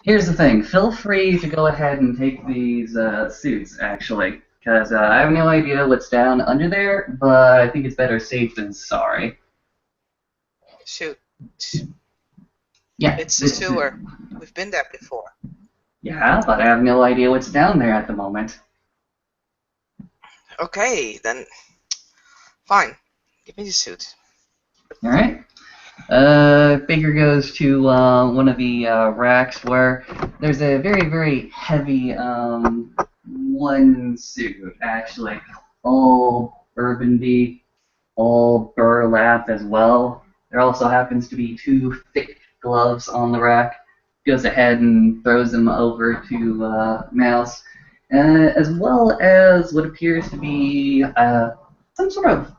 here's the thing. Feel free to go ahead and take these suits, actually, because I have no idea what's down under there, but I think it's better safe than sorry. Shoot. Yeah, It's the sewer. We've been there before. Yeah, but I have no idea what's down there at the moment. Okay, then. Fine. Give me the suit. All right. Baker goes to one of the racks where there's a very, very heavy one suit, actually. All burgundy, all burlap as well. There also happens to be two thick gloves on the rack. Goes ahead and throws them over to Mouse, as well as what appears to be some sort of,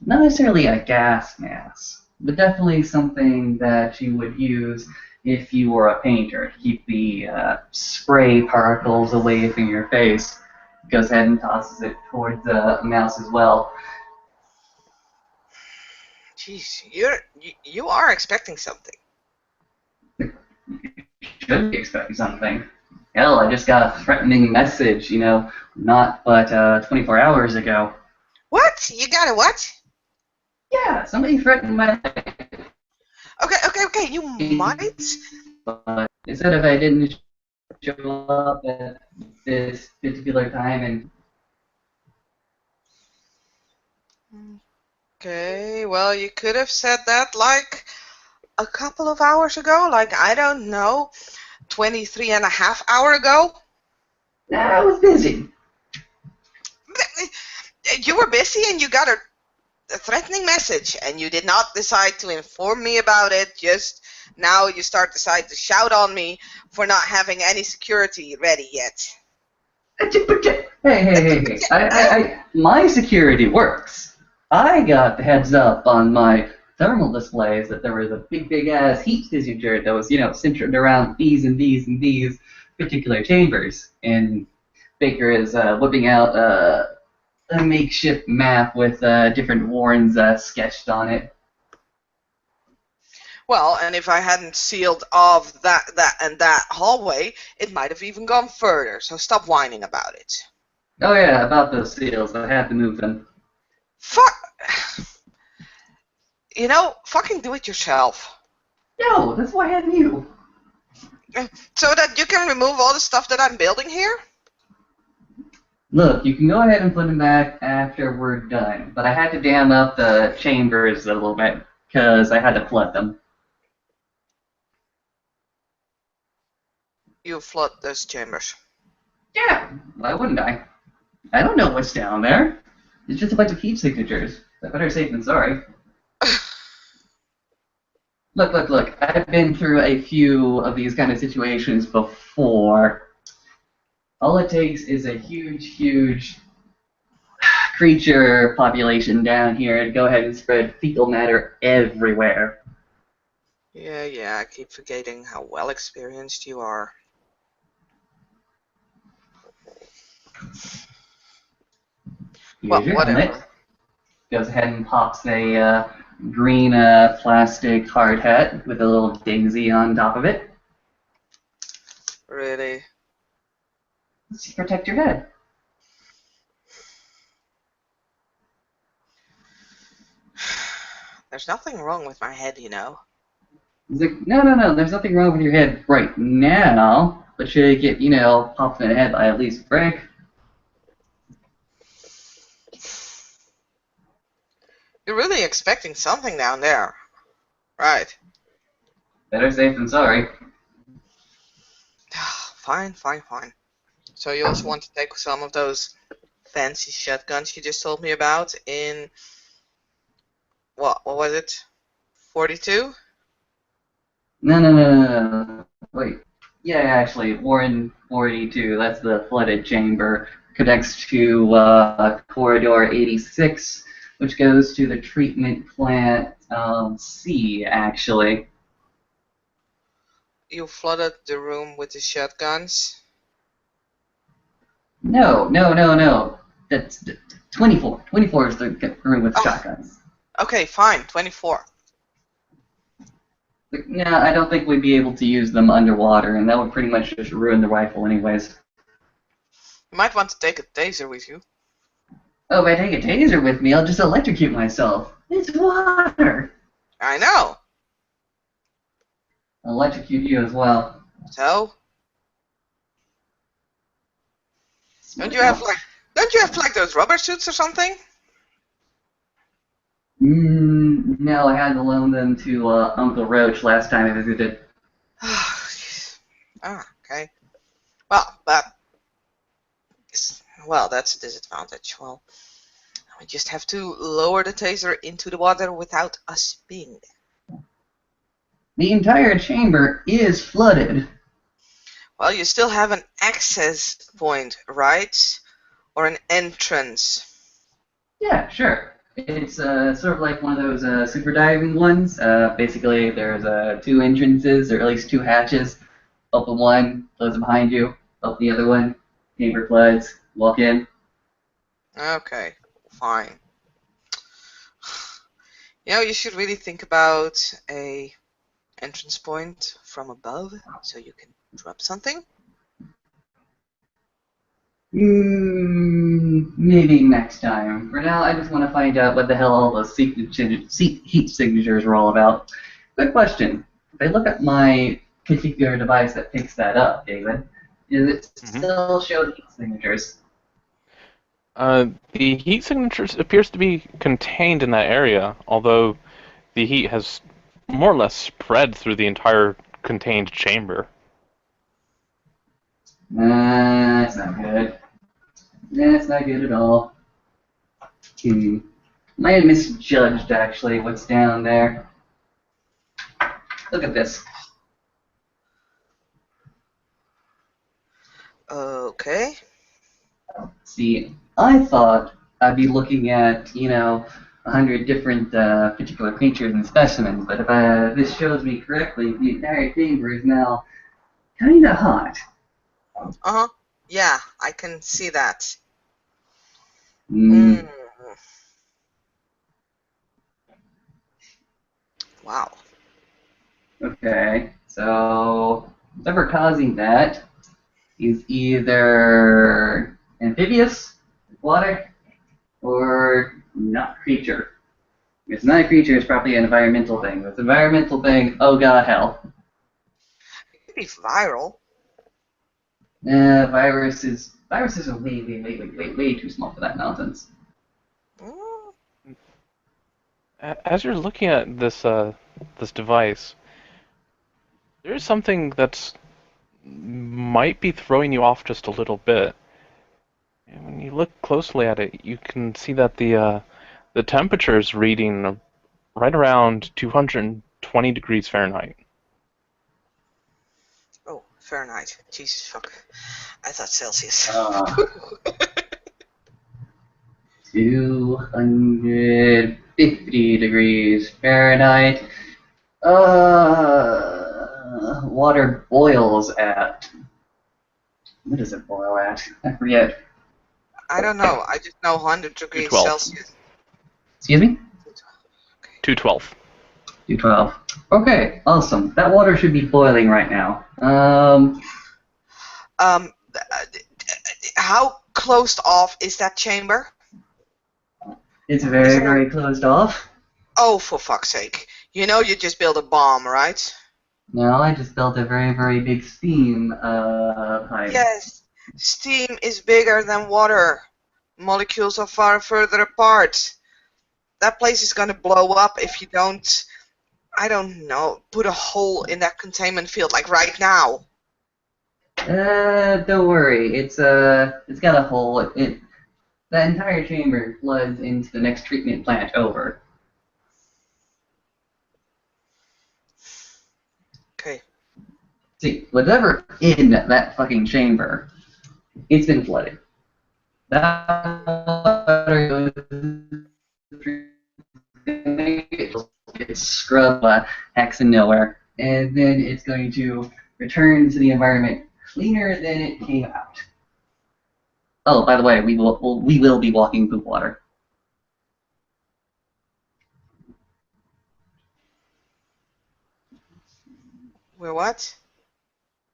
not necessarily a gas mask, but definitely something that you would use if you were a painter to keep the spray particles away from your face. Goes ahead and tosses it towards Mouse as well. Jeez, you are expecting something. You should be expecting something. Hell, I just got a threatening message, not but 24 hours ago. What? You got a what? Yeah, somebody threatened my life. Okay, you might? But instead if I didn't show up at this particular time and... Okay, well, you could have said that like a couple of hours ago, like, I don't know, 23 and a half hours ago. Nah, I was busy. You were busy and you got a threatening message and you did not decide to inform me about it. Just now you decide to shout on me for not having any security ready yet. Hey. My security works. I got the heads up on my thermal displays that there was a big ass heat signature that was, centered around these and these and these particular chambers. And Baker is whipping out a makeshift map with different warrens sketched on it. Well, and if I hadn't sealed off that hallway, it might have even gone further, so stop whining about it. Oh yeah, about those seals. I had to move them. Fuck! Fucking do it yourself. No, that's why I had you. So that you can remove all the stuff that I'm building here? Look, you can go ahead and put them back after we're done, but I had to dam up the chambers a little bit, because I had to flood them. You flood those chambers. Yeah, why wouldn't I? I don't know what's down there. It's just a bunch of heat signatures. Better safe than sorry. Look. I've been through a few of these kind of situations before. All it takes is a huge creature population down here to go ahead and spread fecal matter everywhere. Yeah, I keep forgetting how well experienced you are. Here's your helmet. Goes ahead and pops a green plastic hard hat with a little dingsy on top of it. Really? To protect your head. There's nothing wrong with my head, He's like, no, there's nothing wrong with your head right now, but should it get, popped in the head by at least Frank? You're really expecting something down there. Right. Better safe than sorry. Fine. So you also want to take some of those fancy shotguns you just told me about in... What was it? 42? No. Wait. Yeah, actually, Warren 42, that's the flooded chamber, connects to Corridor 86, which goes to the treatment plant C, actually. You flooded the room with the shotguns? No. That's 24. 24 is the room with shotguns. Okay, fine. 24. Like, no, I don't think we'd be able to use them underwater, and that would pretty much just ruin the rifle anyways. You might want to take a taser with you. Oh, if I take a taser with me, I'll just electrocute myself. It's water. I know. I'll electrocute you as well. So, don't you have like those rubber suits or something? No, I had to loan them to Uncle Roach last time I visited. Okay. Well, that's a disadvantage. Well, we just have to lower the taser into the water without us being there. The entire chamber is flooded. Well, you still have an access point, right? Or an entrance. Yeah, sure. It's sort of like one of those super diving ones. Basically, there's 2 entrances, or at least 2 hatches. Open one, close it behind you. Open the other one, chamber floods, walk in. Okay, fine. You know, you should really think about a entrance point from above, so you can drop something. Maybe next time. For now, I just want to find out what the hell all those heat signatures are all about. Good question. If I look at my particular device that picks that up, David, does it still show the heat signatures? The heat signatures appears to be contained in that area, although the heat has more or less spread through the entire contained chamber. That's not good. That's not good at all. Might have misjudged, actually, what's down there. Look at this. Okay. See, I thought I'd be looking at, 100 different particular creatures and specimens, but if this shows me correctly, the entire chamber is now kinda hot. Uh-huh. Yeah, I can see that. Wow. Okay, so whatever causing that is either amphibious, aquatic, or not creature. If it's not a creature, it's probably an environmental thing. If it's an environmental thing, oh god, hell. It could be viral. Viruses are way too small for that nonsense. As you're looking at this this device, there's something that's might be throwing you off just a little bit. And when you look closely at it, you can see that the temperature is reading right around 220 degrees Fahrenheit. Oh, Fahrenheit. Jesus fuck. I thought Celsius. 250 degrees Fahrenheit. Water boils at. What does it boil at? I forget. I don't know. I just know 100 degrees 212. Celsius. Excuse me? 212. 212. Okay, awesome. That water should be boiling right now. How closed off is that chamber? It's very closed off. Oh, for fuck's sake. You know you just built a bomb, right? No, I just built a very big steam pipe. Yes. Steam is bigger than water. Molecules are far further apart. That place is gonna blow up if you don't, I don't know, put a hole in that containment field, like right now. Don't worry. It's got a hole. The entire chamber floods into the next treatment plant over. Okay. See, whatever in that fucking chamber, it's been flooded. That water goes through, it's scrubbed hex and nowhere, and then it's going to return to the environment cleaner than it came out. Oh, by the way, we will be walking poop water. We're what?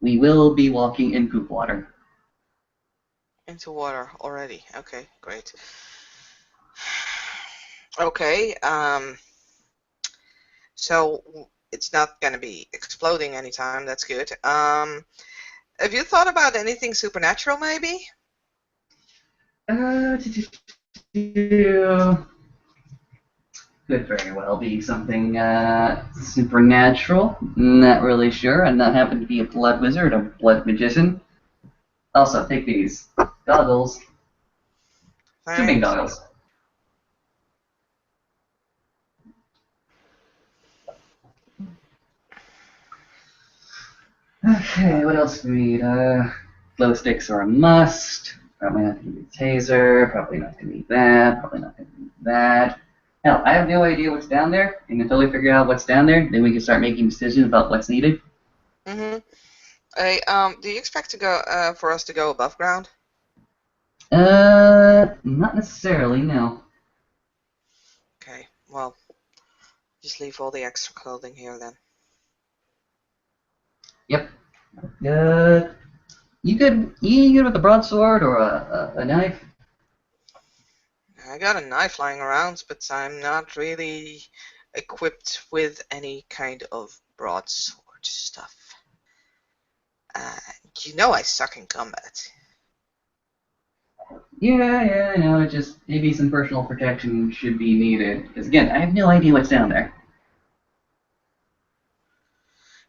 We will be walking in poop water. Into water already. Okay, great. Okay, so it's not going to be exploding anytime. That's good. Have you thought about anything supernatural, maybe? Could very well be something supernatural. Not really sure. I'm not happen to be a blood wizard or blood magician. Also, take these goggles. Swimming Thanks. goggles. Okay, what else do we need? Glow sticks are a must. Probably not going to need a taser. Probably not going to need that. Probably not going to need that. Hell, I have no idea what's down there. And until we figure out what's down there, then we can start making decisions about what's needed. Mm-hmm. Hey, do you expect to go for us to go above ground? Not necessarily, no. Okay, well, just leave all the extra clothing here then. Yep. You good with a broadsword or a knife? I got a knife lying around, but I'm not really equipped with any kind of broadsword stuff. You know I suck in combat. Yeah, I know. Just maybe some personal protection should be needed. Because again, I have no idea what's down there.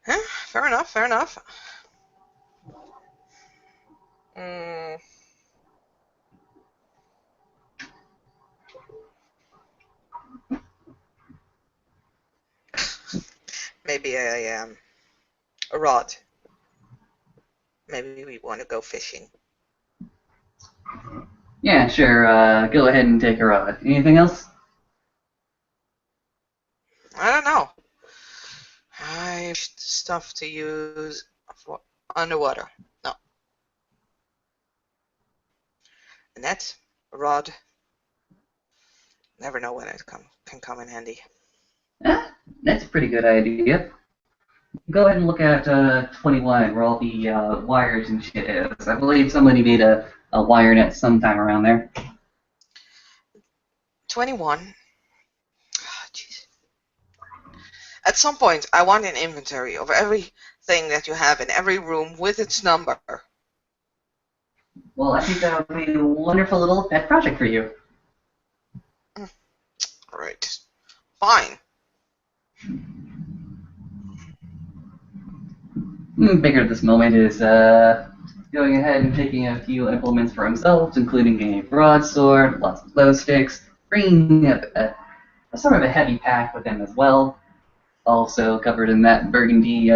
Huh? Fair enough, fair enough. Mm. Maybe a rod. Maybe we want to go fishing. Yeah, sure. Go ahead and take a rod. Anything else? I don't know. I have stuff to use for underwater. No. A net, a rod. Never know when it can come in handy. That's a pretty good idea. Go ahead and look at 21, where all the wires and shit is. I believe somebody made a wire net sometime around there. 21. Oh, jeez. At some point, I want an inventory of everything that you have in every room with its number. Well, I think that would be a wonderful little pet project for you. Right. Fine. Baker at this moment is going ahead and taking a few implements for himself, including a broadsword, lots of glow sticks, bringing a sort of a heavy pack with him as well, also covered in that burgundy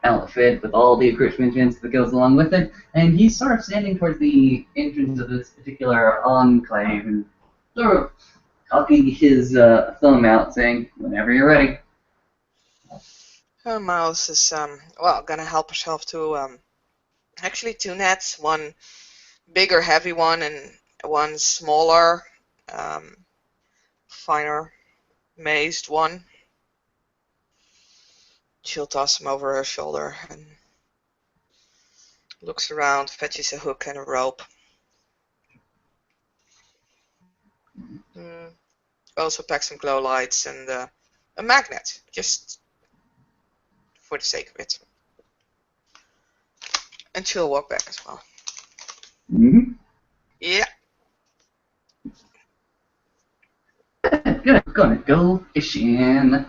outfit with all the accoutrements that goes along with it, and he's sort of standing towards the entrance of this particular enclave and sort of cocking his thumb out, saying, "Whenever you're ready." Mouse is well gonna help herself to actually two nets, one bigger heavy one and one smaller finer mazed one. She'll toss them over her shoulder and looks around, fetches a hook and a rope. Also packs some glow lights and a magnet, just for the sake of it. And she'll walk back as well. Mm-hmm. Yeah. Gonna go fishing. And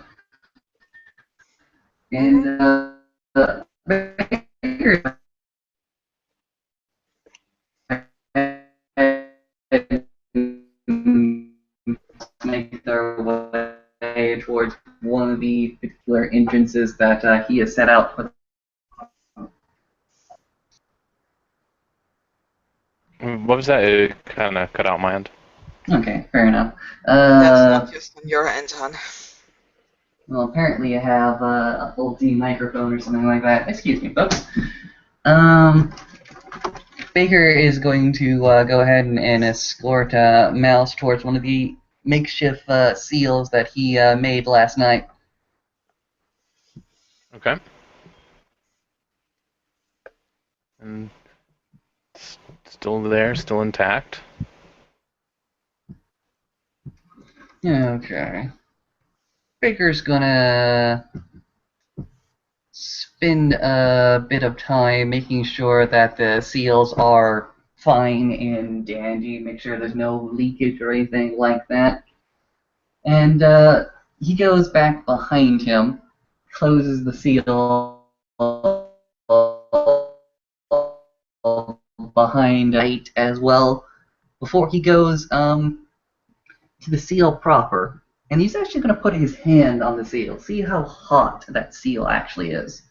make their way towards one of the particular entrances that he has set out for. What was that? It kind of cut out my end. Okay, fair enough. That's not just on your end, hon. Well, apparently you have a faulty microphone or something like that. Excuse me, folks. Baker is going to go ahead and escort Mouse towards one of the makeshift seals that he made last night. Okay. And it's still there, still intact. Okay. Baker's gonna spend a bit of time making sure that the seals are fine and dandy, make sure there's no leakage or anything like that. And he goes back behind him, closes the seal behind Knight as well, before he goes to the seal proper. And he's actually going to put his hand on the seal, see how hot that seal actually is.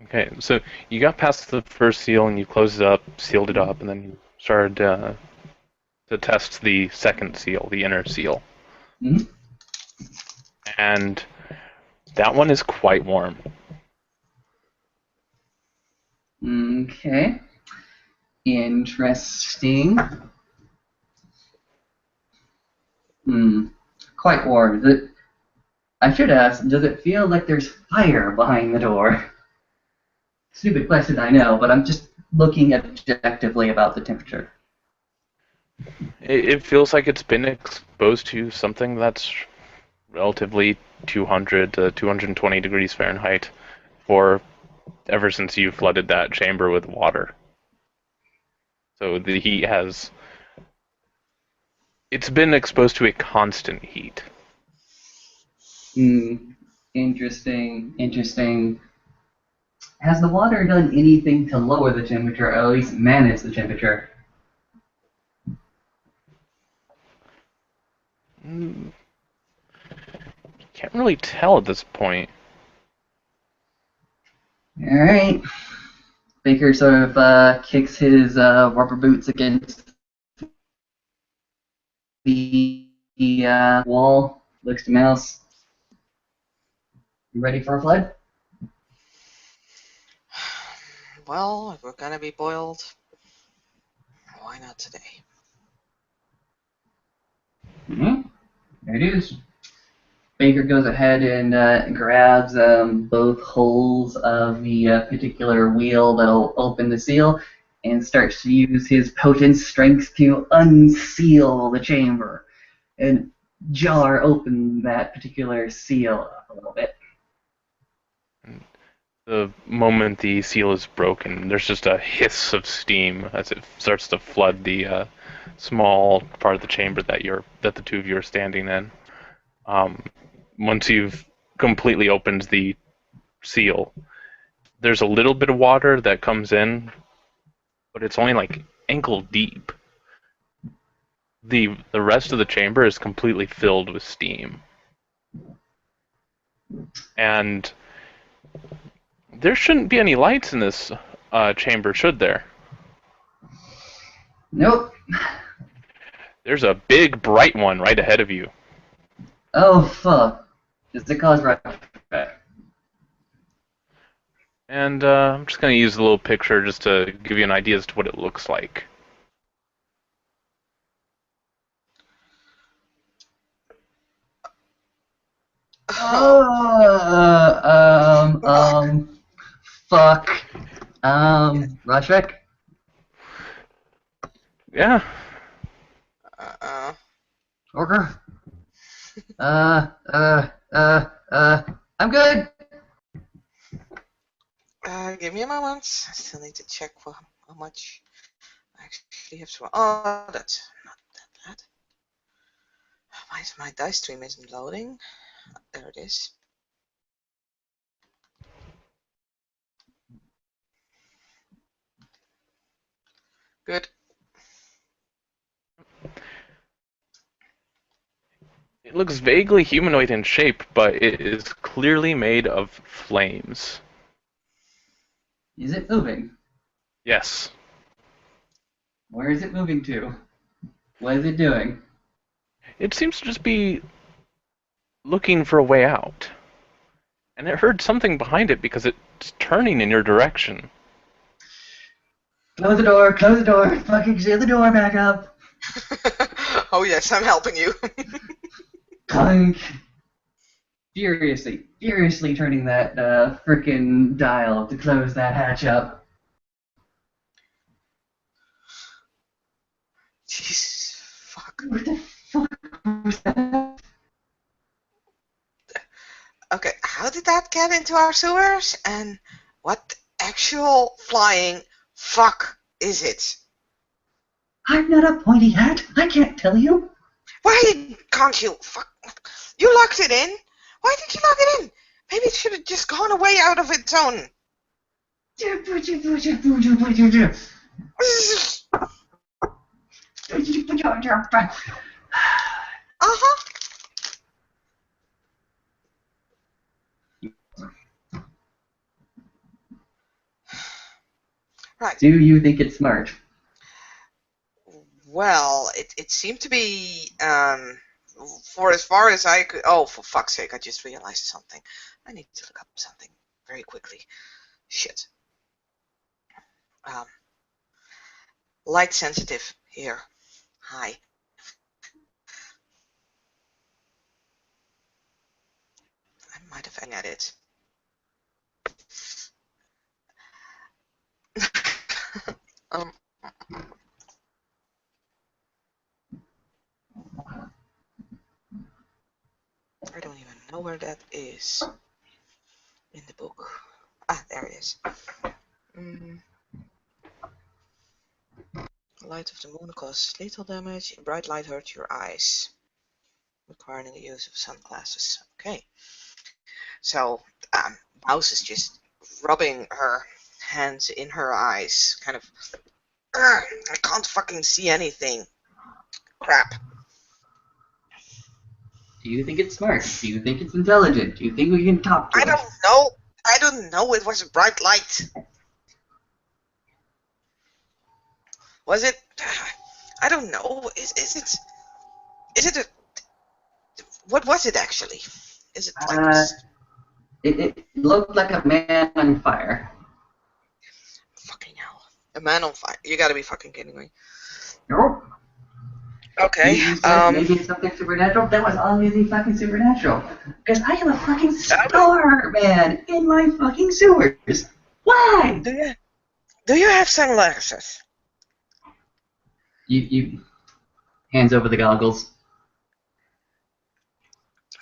Okay, so you got past the first seal and you closed it up, sealed it up, and then you started to test the second seal, the inner seal. Mm-hmm. And that one is quite warm. Okay. Interesting. Quite warm. I should ask, does it feel like there's fire behind the door? Stupid question, I know, but I'm just looking objectively about the temperature. It feels like it's been exposed to something that's relatively 200 to 220 degrees Fahrenheit for ever since you flooded that chamber with water. So the heat has... It's been exposed to a constant heat. Interesting. Has the water done anything to lower the temperature, or at least manage the temperature? Can't really tell at this point. Alright. Baker sort of kicks his rubber boots against the wall, looks to Mouse. You ready for a flood? Well, if we're gonna be boiled, why not today? There it is. Baker goes ahead and grabs both holes of the particular wheel that'll open the seal and starts to use his potent strength to unseal the chamber and jar open that particular seal up a little bit. The moment the seal is broken, there's just a hiss of steam as it starts to flood the small part of the chamber that the two of you are standing in. Once you've completely opened the seal, there's a little bit of water that comes in, but it's only like ankle deep. The rest of the chamber is completely filled with steam. And there shouldn't be any lights in this chamber, should there? Nope. There's a big, bright one right ahead of you. Oh, fuck. Does it cause right back? And I'm just going to use a little picture just to give you an idea as to what it looks like. Fuck. Rushvik? Yeah. Orker? I'm good. Give me a moment. I still need to check for how much I actually have to. Oh, that's not that bad. Why is my dice stream isn't loading? There it is. Good. It looks vaguely humanoid in shape, but it is clearly made of flames. Is it moving? Yes. Where is it moving to? What is it doing? It seems to just be looking for a way out. And it heard something behind it because it's turning in your direction. Close the door, fucking seal the door back up. Oh yes, I'm helping you. Clunk. Furiously turning that frickin' dial to close that hatch up. Jesus, fuck. What the fuck was that? Okay, how did that get into our sewers? And what actual flying fuck is it? I'm not a pointy hat. I can't tell you. Why can't you? Fuck. You locked it in. Why did you lock it in? Maybe it should have just gone away out of its own. Uh-huh. Right. Do you think it's smart? Well, it seemed to be, for as far as I could. Oh, for fuck's sake! I just realized something. I need to look up something very quickly. Shit. Light sensitive here. Hi. I might have hung at it. um. I don't even know where that is in the book. Ah, there it is. Light of the moon causes lethal damage. Bright light hurts your eyes, requiring the use of sunglasses. Okay. So, Mouse is just rubbing her hands in her eyes, kind of. I can't fucking see anything. Crap. Do you think it's smart? Do you think it's intelligent? Do you think we can talk to I it? don't know. I don't know. It was a bright light. Was it? I don't know. Is it a? What was it actually? Is it like? It looked like a man on fire. Fucking hell! A man on fire. You gotta be fucking kidding me. Nope. Okay. You said maybe it's something supernatural. That was obviously fucking supernatural. Because I am a fucking star man in my fucking sewers. Why? Do you have sunglasses? You hands over the goggles.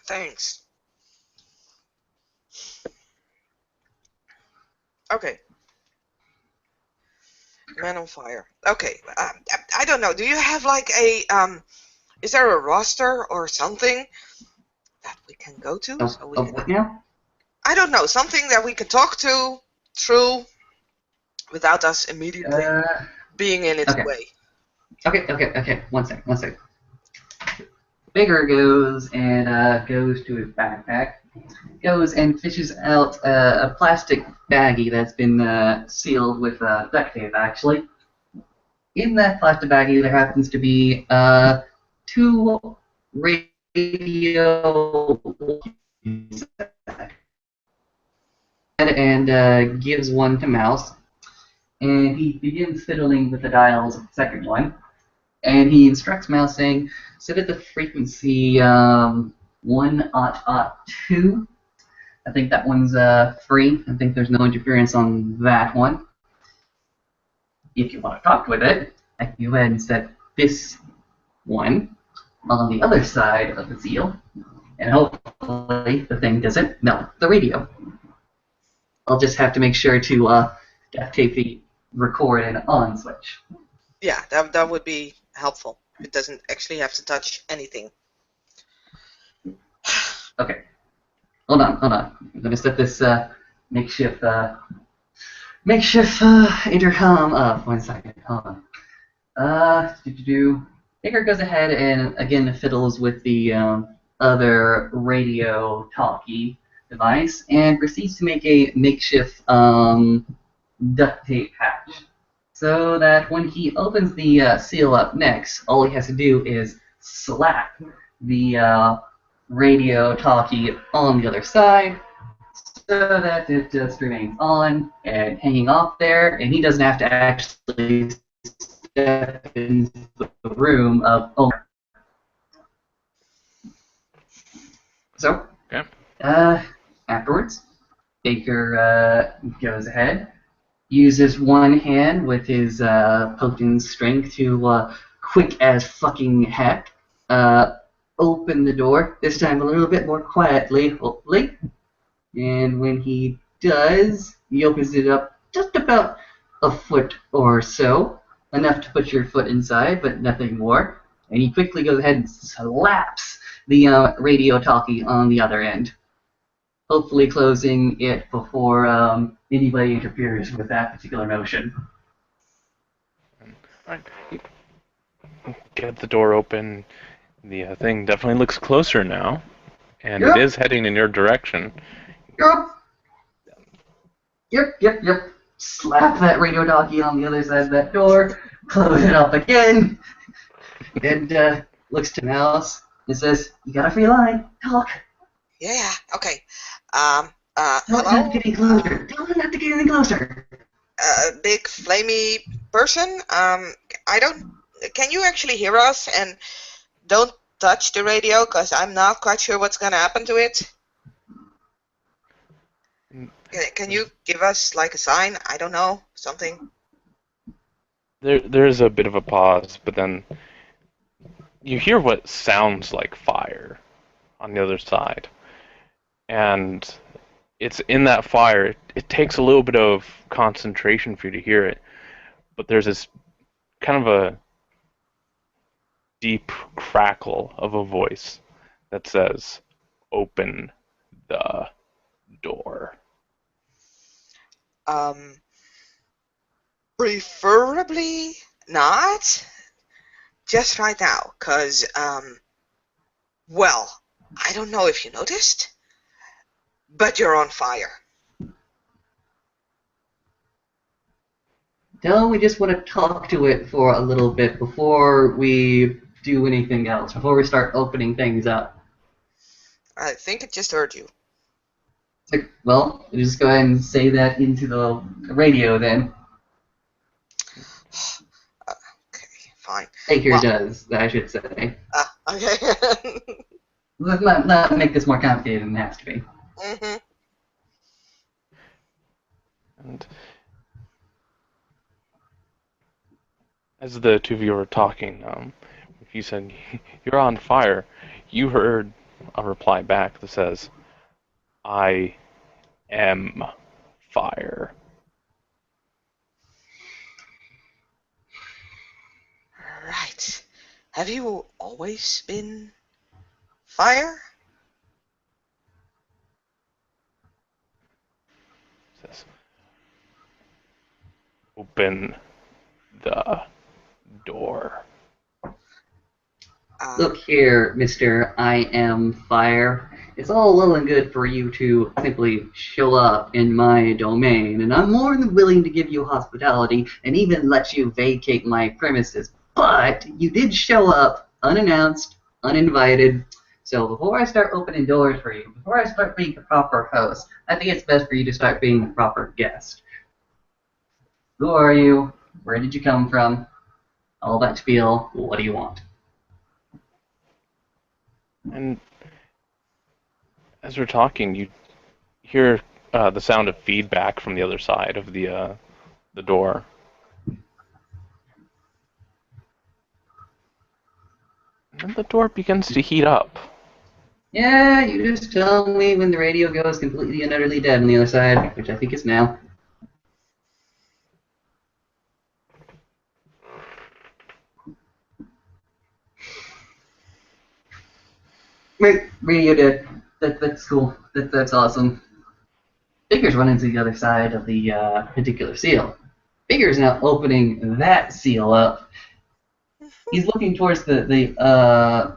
Thanks. Okay. Man on fire. Okay. I don't know. Do you have like a is there a roster or something that we can go to? So we can, What now? I don't know. Something that we can talk to through without us immediately being in its okay. way. Okay. One sec. Bigger goes and goes to his backpack. Goes and fishes out a plastic baggie that's been sealed with duct tape, actually. In that plastic baggie, there happens to be 2 radio and gives one to Mouse. And he begins fiddling with the dials of the second one. And he instructs Mouse saying, set at the frequency 1.2. I think that one's free. I think there's no interference on that one. If you want to talk with it, I can go ahead and set this one on the other side of the seal, and hopefully the thing doesn't melt the radio. I'll just have to make sure to duct tape the record and on switch. Yeah, that would be helpful. It doesn't actually have to touch anything. Okay. Hold on. I'm gonna set this makeshift intercom up. 1 second. Hold on. Baker goes ahead and again fiddles with the other radio talkie device and proceeds to make a makeshift duct tape patch, so that when he opens the seal up next, all he has to do is slap the radio talkie on the other side, so that it just remains on and hanging off there, and he doesn't have to actually step into the room of owner. So, Okay. Afterwards, Baker goes ahead, uses one hand with his potent strength to quick as fucking heck, open the door, this time a little bit more quietly, hopefully. And when he does, he opens it up just about a foot or so, enough to put your foot inside, but nothing more. And he quickly goes ahead and slaps the radio talkie on the other end, hopefully closing it before anybody interferes with that particular motion. Alright. Get the door open. The thing definitely looks closer now, and Yep. it is heading in your direction. Yep. Slap that radio talkie on the other side of that door, close it up again, and looks to Mouse and says, "You got a free line. Talk." Yeah, okay. Tell him Hello? not to get any closer. Tell him not to get any closer. Big flamey person. Can you actually hear us? And don't touch the radio, because I'm not quite sure what's going to happen to it. Can you give us, like, a sign? I don't know, something. There's a bit of a pause, but then you hear what sounds like fire on the other side. And it's in that fire. It takes a little bit of concentration for you to hear it, but there's this kind of a deep crackle of a voice that says, "Open the door." Preferably not just right now, because, well, I don't know if you noticed, but you're on fire. No, we just want to talk to it for a little bit before we do anything else, before we start opening things up. I think it just heard you. It's like, well, we'll just go ahead and say that into the radio then. Okay, fine. Baker Well- does, I should say. Okay. Let's not make this more complicated than it has to be. Mm-hmm. And as the two of you were talking, you said, "You're on fire." You heard a reply back that says, "I am fire." Right. Have you always been fire? It says, "Open the door." Look here, Mr. I Am Fire. It's all well and good for you to simply show up in my domain, and I'm more than willing to give you hospitality and even let you vacate my premises. But you did show up unannounced, uninvited. So before I start opening doors for you, before I start being the proper host, I think it's best for you to start being the proper guest. Who are you? Where did you come from? All that spiel. What do you want? And as we're talking, you hear the sound of feedback from the other side of the door. And then the door begins to heat up. Yeah, you just tell me when the radio goes completely and utterly dead on the other side, which I think is now. Wait, radio dead. That's cool. That's awesome. Bigger's running to the other side of the particular seal. Bigger's now opening that seal up. He's looking towards the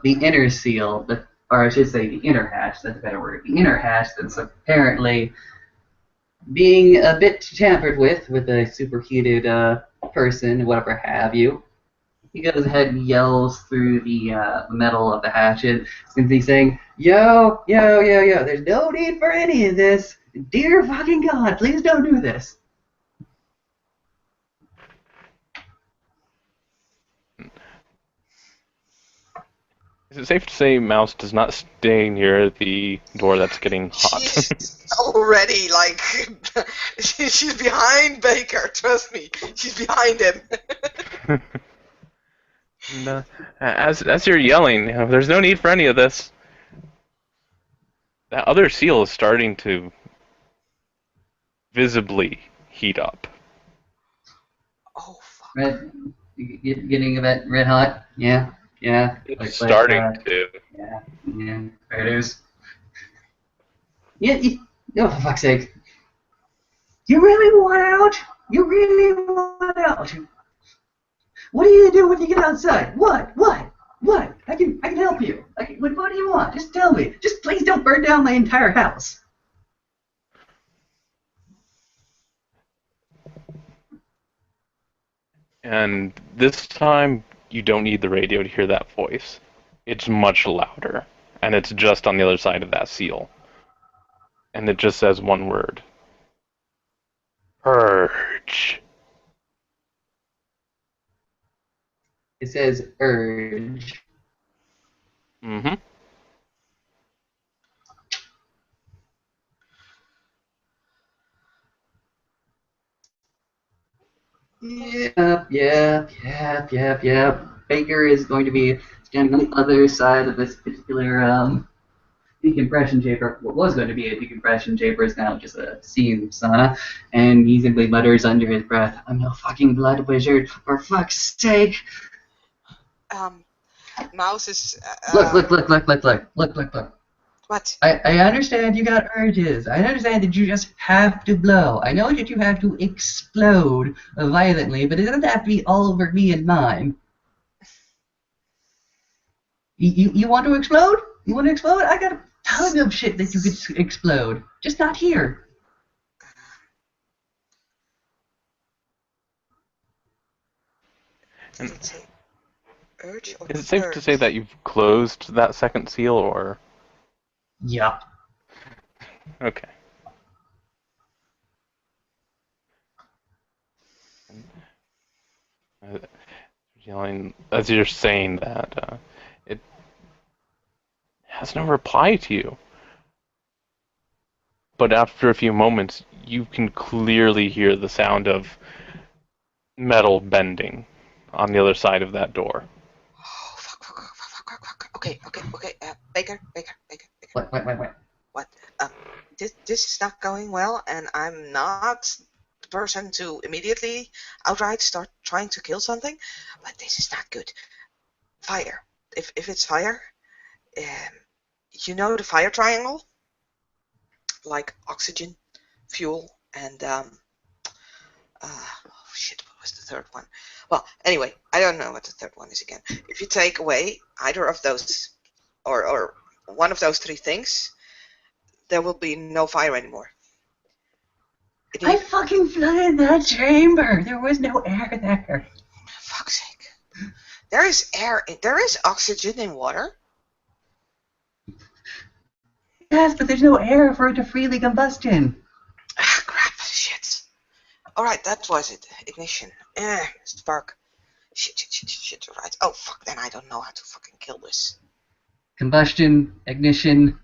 inner seal, or I should say the inner hatch. That's a better word. The inner hatch that's apparently being a bit tampered with a superheated person, whatever have you. He goes ahead and yells through the metal of the hatchet, and he's saying, "Yo, there's no need for any of this. Dear fucking God, please don't do this." Mm-hmm. Is it safe to say Mouse does not stay near the door that's getting hot? She's already, like, she's behind Baker, trust me. She's behind him. And, as you're yelling, there's no need for any of this. That other seal is starting to visibly heat up. Oh fuck. Red, getting a bit red hot. Yeah, yeah. It's starting to. Yeah, yeah. There it is. Yeah, oh, for fuck's sake. You really want out? You really want out? What are you gonna do when you get outside? What? I can help you. What do you want? Just tell me. Just please don't burn down my entire house. And this time, you don't need the radio to hear that voice. It's much louder, and it's just on the other side of that seal. And it just says one word. Purge. It says urge. Mm-hmm. Yep. Baker is going to be standing on the other side of this particular decompression chamber. What was going to be a decompression chamber is now just a steam sauna, and he simply mutters under his breath, "I'm no fucking blood wizard, for fuck's sake!" Mouse is. Look. What? I understand you got urges. I understand that you just have to blow. I know that you have to explode violently, but it doesn't have to be all over me and mine. You want to explode? You want to explode? I got a ton of shit that you could explode. Just not here. Did it say urge or Is it safe to urge? say that you've closed that second seal, or? Yup. Okay. Yelling as you're saying that, it has no reply to you. But after a few moments, you can clearly hear the sound of metal bending on the other side of that door. Oh fuck. Okay. Baker. What? What? This is not going well, and I'm not the person to immediately outright start trying to kill something, but this is not good. Fire. If it's fire, you know the fire triangle, like oxygen, fuel, and shit. What was the third one? Well, anyway, I don't know what the third one is again. If you take away either of those, or one of those three things, there will be no fire anymore. I fucking flooded that chamber. There was no air there. Fuck's sake. There is air. There is oxygen in water. Yes, but there's no air for it to freely combust in. Ah, crap. Shit. Alright, that was it. Ignition. Spark. Shit. Right. Oh, fuck. Then I don't know how to fucking kill this. Combustion, ignition,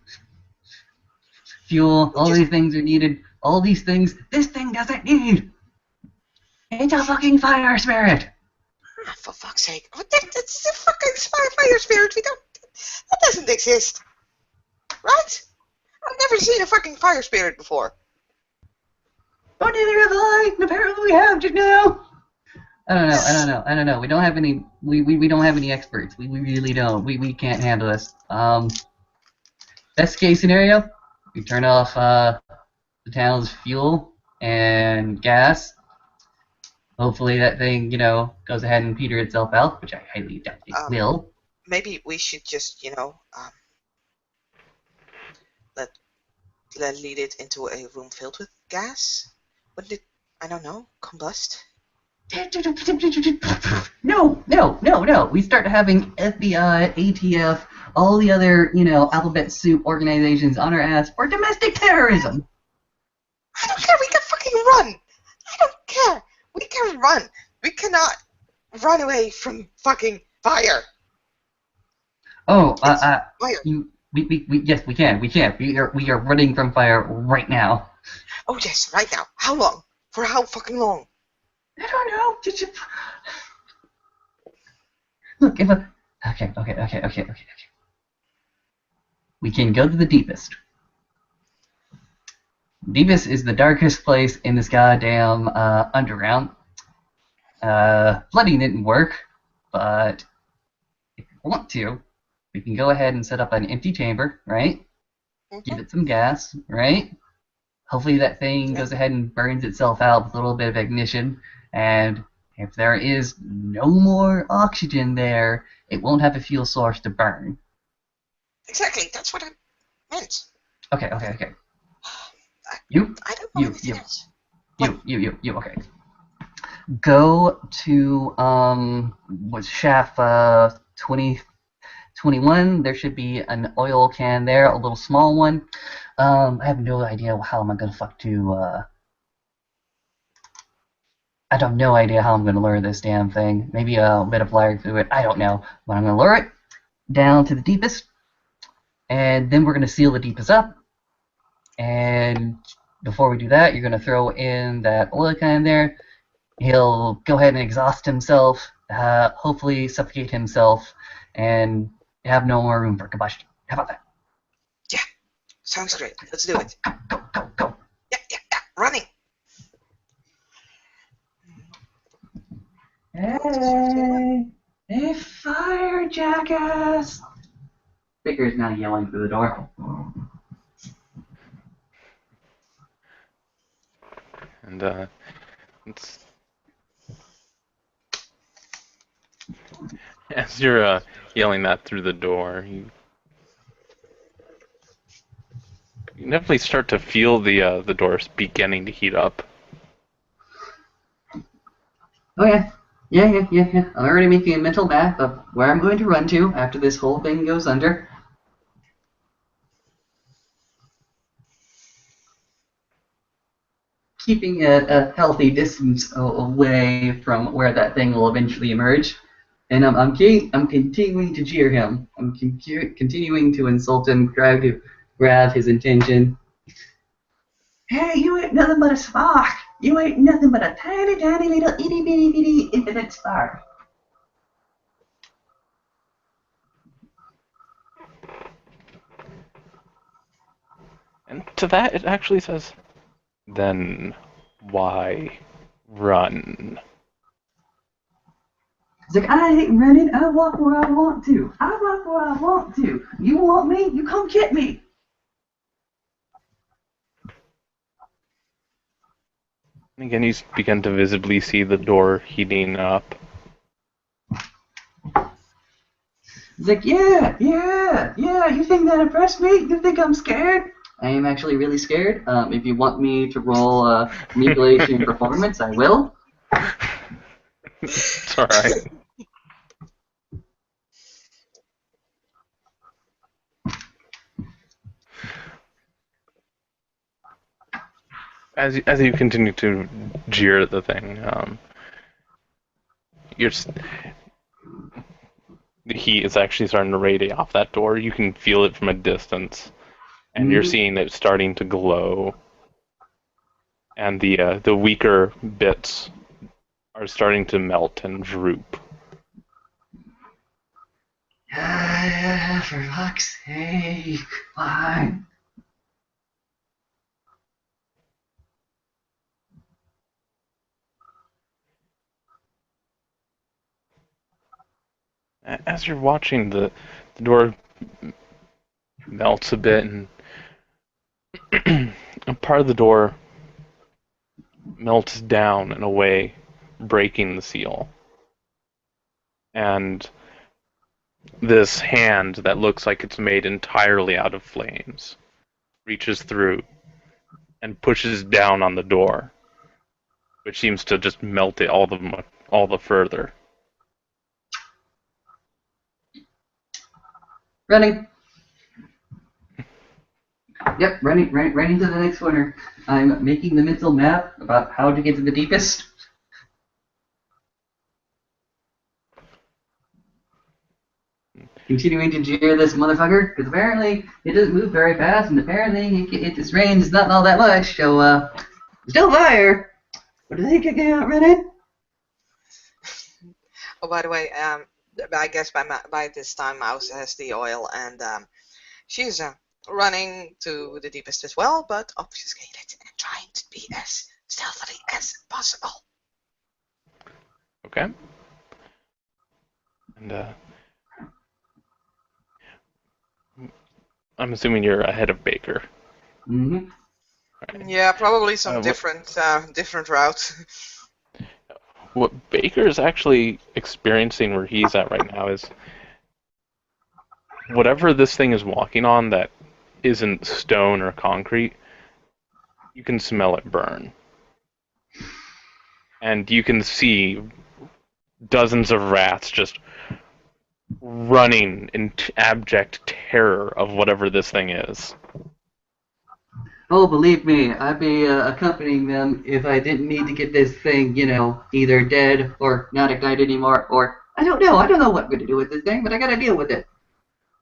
fuel, all these things are needed. All these things this thing doesn't need. It's a fucking fire spirit. Ah, for fuck's sake. That's a fucking fire spirit. That doesn't exist. Right? I've never seen a fucking fire spirit before. Oh, neither have I. And apparently we have just now. I don't know. We don't have any. We don't have any experts. We really don't. We can't handle this. Best case scenario, we turn off the town's fuel and gas. Hopefully that thing, goes ahead and peter itself out, which I highly doubt it will. Maybe we should just, let lead it into a room filled with gas. Wouldn't it, I don't know, combust? No. We start having FBI, ATF, all the other, alphabet soup organizations on our ass for domestic terrorism. I don't care. We can fucking run. I don't care. We can run. We cannot run away from fucking fire. Oh, Fire. Yes, we can. We are running from fire right now. Oh yes, right now. How long? For how fucking long? I don't know. Look, if a... Okay. We can go to the deepest. Deepest is the darkest place in this goddamn underground. Flooding didn't work, but if you want to, we can go ahead and set up an empty chamber, right? Give it some gas, right? Hopefully that thing goes ahead and burns itself out with a little bit of ignition, and if there is no more oxygen there, it won't have a fuel source to burn. Exactly, that's what I meant. Okay. You, I don't know anything else. you, okay. Go to, what's shaft, 2021, there should be an oil can there, a little small one. I have no idea how am I gonna I have no idea how I'm gonna lure this damn thing. Maybe a bit of lighter fluid, I don't know. But I'm gonna lure it down to the deepest, and then we're gonna seal the deepest up. And before we do that, you're gonna throw in that oil can there. He'll go ahead and exhaust himself, hopefully suffocate himself, and have no more room for combustion. How about that? Yeah, sounds great. Let's do it. Go. Yeah, running. Hey, fire, jackass! Baker is now yelling through the door. And it's as you're yelling that through the door, you definitely start to feel the doors beginning to heat up. Oh yeah. I'm already making a mental map of where I'm going to run to after this whole thing goes under. Keeping it a healthy distance away from where that thing will eventually emerge. And I'm continuing to jeer him. I'm continuing to insult him, try to grab his attention. Hey, you ain't nothing but a spark! You ain't nothing but a tiny, tiny little itty bitty bitty infinite spark. And to that, it actually says, then why run? It's like, I ain't running, I walk where I want to. You want me? You come get me. And again, you begin to visibly see the door heating up. It's like, yeah, you think that impressed me? You think I'm scared? I am actually really scared. If you want me to roll manipulation performance, I will. It's alright. As you continue to jeer at the thing, the heat is actually starting to radiate off that door. You can feel it from a distance, and you're seeing it starting to glow. And the weaker bits are starting to melt and droop. For fuck's sake, fine. As you're watching, the door melts a bit, and a part of the door melts down in a way, breaking the seal. And this hand that looks like it's made entirely out of flames reaches through and pushes down on the door, which seems to just melt it all the further. Running. Yep, running to the next corner. I'm making the mental map about how to get to the deepest. Continuing to jeer this motherfucker, because apparently it doesn't move very fast, and apparently its range is not all that much, so, still fire! What do they kick out running? Oh, by the way, I guess by this time Mouse has the oil, and she's running to the deepest as well, but obfuscated and trying to be as stealthily as possible. Okay. And I'm assuming you're ahead of Baker. Mm-hmm. Right. Yeah, probably some What- different routes. What Baker is actually experiencing where he's at right now is whatever this thing is walking on that isn't stone or concrete, you can smell it burn. And you can see dozens of rats just running in abject terror of whatever this thing is. Oh, believe me, I'd be accompanying them if I didn't need to get this thing, either dead or not ignited anymore, or I don't know what I'm going to do with this thing, but I gotta deal with it.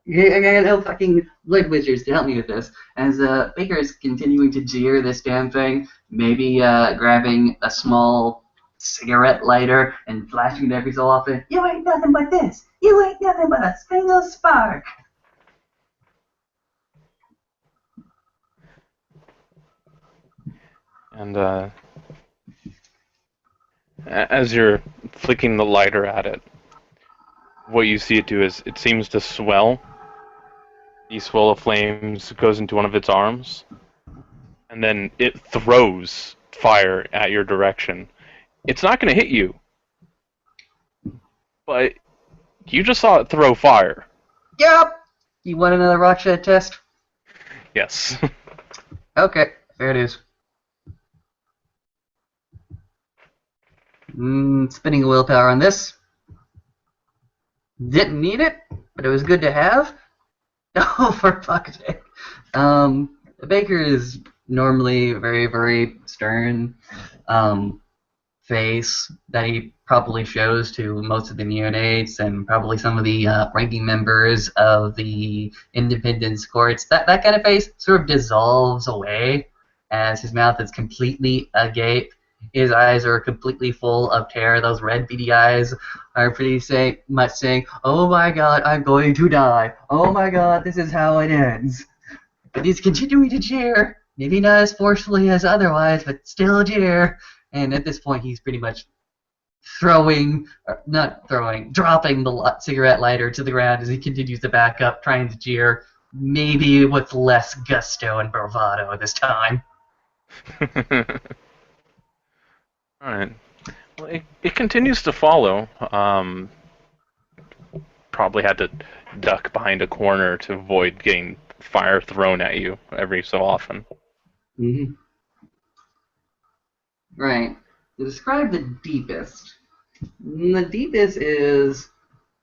Yeah, I got no fucking blood wizards to help me with this. As Baker is continuing to jeer this damn thing, maybe grabbing a small cigarette lighter and flashing it every so often. You ain't nothing but this. You ain't nothing but a single spark. And as you're flicking the lighter at it, what you see it do is it seems to swell. The swell of flames goes into one of its arms, and then it throws fire at your direction. It's not going to hit you, but you just saw it throw fire. Yup. You want another rock shed test? Yes. Okay, there it is. Spinning a willpower on this. Didn't need it, but it was good to have. Oh, for fuck's sake. Baker is normally very, very stern face that he probably shows to most of the neonates and probably some of the ranking members of the independence courts. That kind of face sort of dissolves away as his mouth is completely agape. His eyes are completely full of terror. Those red beady eyes are pretty much saying, "Oh my God, I'm going to die. Oh my God, this is how it ends." But he's continuing to jeer. Maybe not as forcefully as otherwise, but still jeer. And at this point, he's pretty much dropping the cigarette lighter to the ground as he continues to back up, trying to jeer, maybe with less gusto and bravado this time. Alright. Well, it continues to follow. Probably had to duck behind a corner to avoid getting fire thrown at you every so often. Mm-hmm. Right. To describe the deepest is,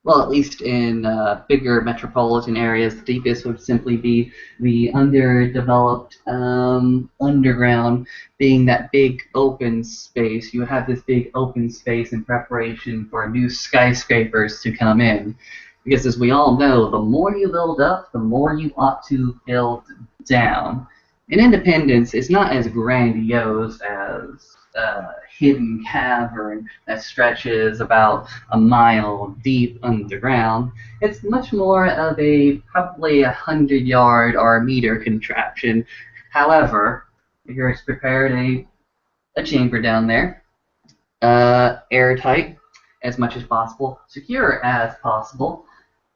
well, at least in bigger metropolitan areas, the deepest would simply be the underdeveloped underground, being that big open space. You have this big open space in preparation for new skyscrapers to come in. Because as we all know, the more you build up, the more you ought to build down. And Independence is not as grandiose as hidden cavern that stretches about a mile deep underground. It's much more of a probably 100-yard or a meter contraption. However, Vigor has prepared a chamber down there, airtight as much as possible, secure as possible,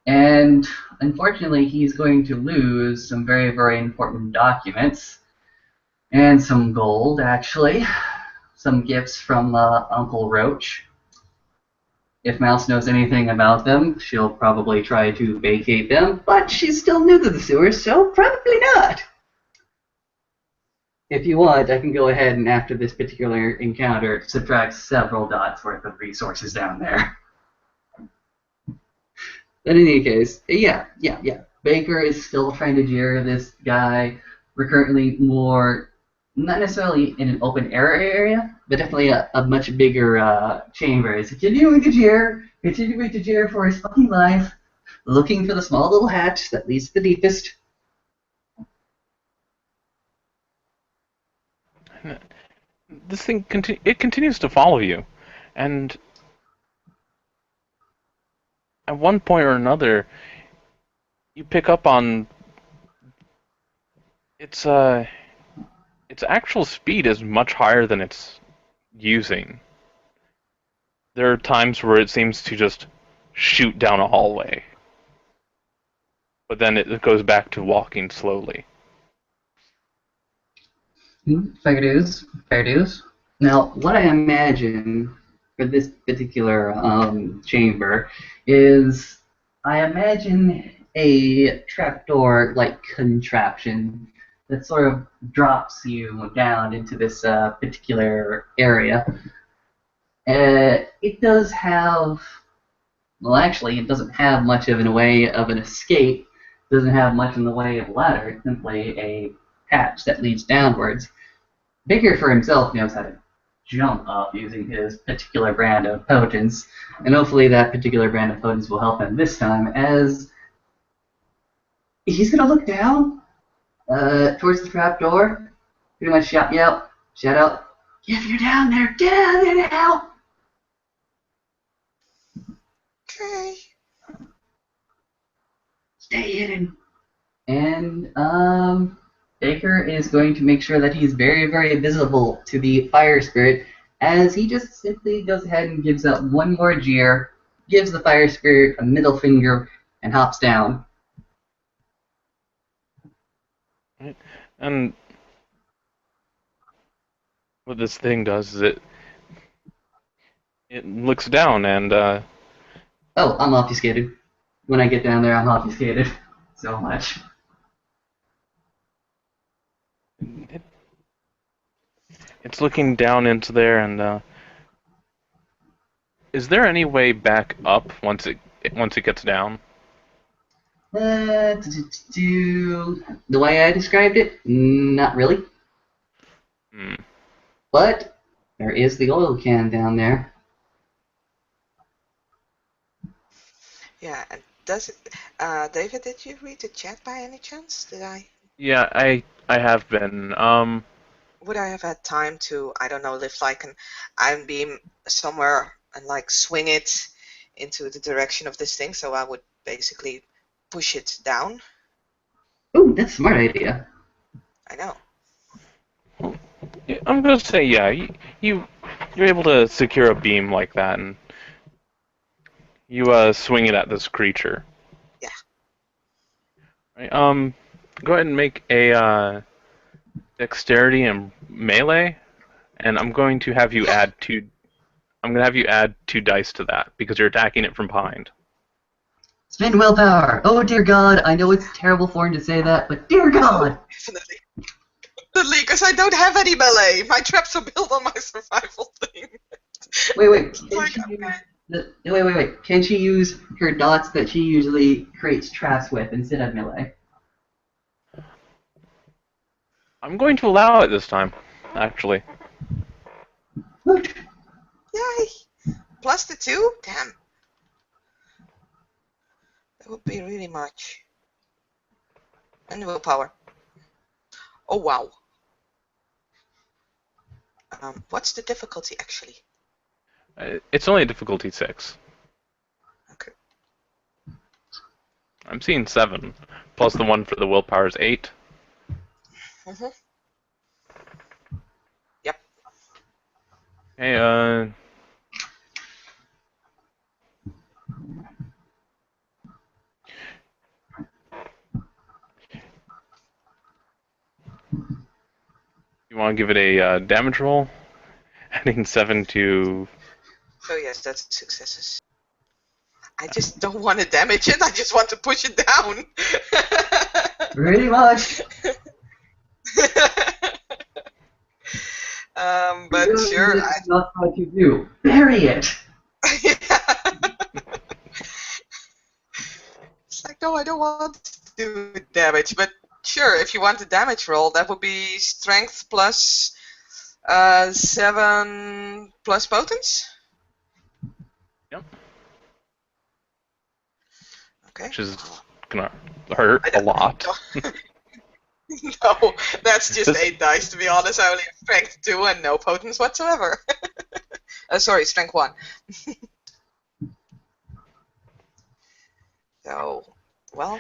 and unfortunately he's going to lose some very, very important documents and some gold, actually. Some gifts from Uncle Roach. If Mouse knows anything about them, she'll probably try to vacate them, but she's still new to the sewers, so probably not. If you want, I can go ahead and after this particular encounter, subtract several dots worth of resources down there. But in any case, yeah. Baker is still trying to jeer this guy. We're currently more, not necessarily in an open air area, but definitely a much bigger chamber. He's continuing to jeer for his fucking life, looking for the small little hatch that leads to the deepest. This thing it continues to follow you, and at one point or another, you pick up on its actual speed is much higher than it's using. There are times where it seems to just shoot down a hallway, but then it goes back to walking slowly. Fair dues. Fair dues. Now, what I imagine for this particular chamber is I imagine a trapdoor-like contraption that sort of drops you down into this particular area. It does have, well, actually, it doesn't have much of in a way of an escape. It doesn't have much in the way of a ladder. It's simply a hatch that leads downwards. Bigger for himself knows how to jump up using his particular brand of potence, and hopefully that particular brand of potence will help him this time, as he's going to look down towards the trapdoor, pretty much shout out, if you're down there, get out of there now! Okay. Stay hidden. And, Baker is going to make sure that he's very, very visible to the fire spirit, as he just simply goes ahead and gives out one more jeer, gives the fire spirit a middle finger, and hops down. And what this thing does is it looks down and Oh, I'm obfuscated. When I get down there, I'm obfuscated. So much. it's looking down into there and is there any way back up once it gets down? The way I described it, not really. But there is the oil can down there. Yeah, and does it, David, did you read the chat by any chance? Did I? Yeah, I have been. Would I have had time to, I don't know, lift like an iron beam somewhere and like swing it into the direction of this thing, so I would basically push it down? Ooh, that's a smart idea. I know. I'm gonna say yeah. You're able to secure a beam like that and you swing it at this creature. Yeah. Right, go ahead and make a dexterity and melee, and I'm going to have you add two. I'm gonna have you add 2 dice to that because you're attacking it from behind. Spend willpower. Oh dear God, I know it's terrible for him to say that, but dear God. Definitely. Definitely, because I don't have any melee. My traps are built on my survival thing. Wait. Like, Wait. Can she use her dots that she usually creates traps with instead of melee? I'm going to allow it this time, actually. Woot. Yay! Plus the 2? Damn. That would be really much. And willpower. Oh, wow. What's the difficulty, actually? It's only a difficulty 6. Okay. I'm seeing 7, plus the 1 for the willpower is 8. Mm-hmm. Yep. Hey, you want to give it a damage roll? Adding 7 to... So yes, that's successes. I just don't want to damage it, I just want to push it down. Pretty much. But sure, That's not what you do. Bury it. It's like, no, I don't want to do damage, but sure, if you want the damage roll, that would be strength plus 7 plus potence. Yep. Okay. Which is gonna hurt a lot. No, that's just 8 dice, to be honest. I only have strength 2 and no potence whatsoever. Sorry, strength 1. So, well,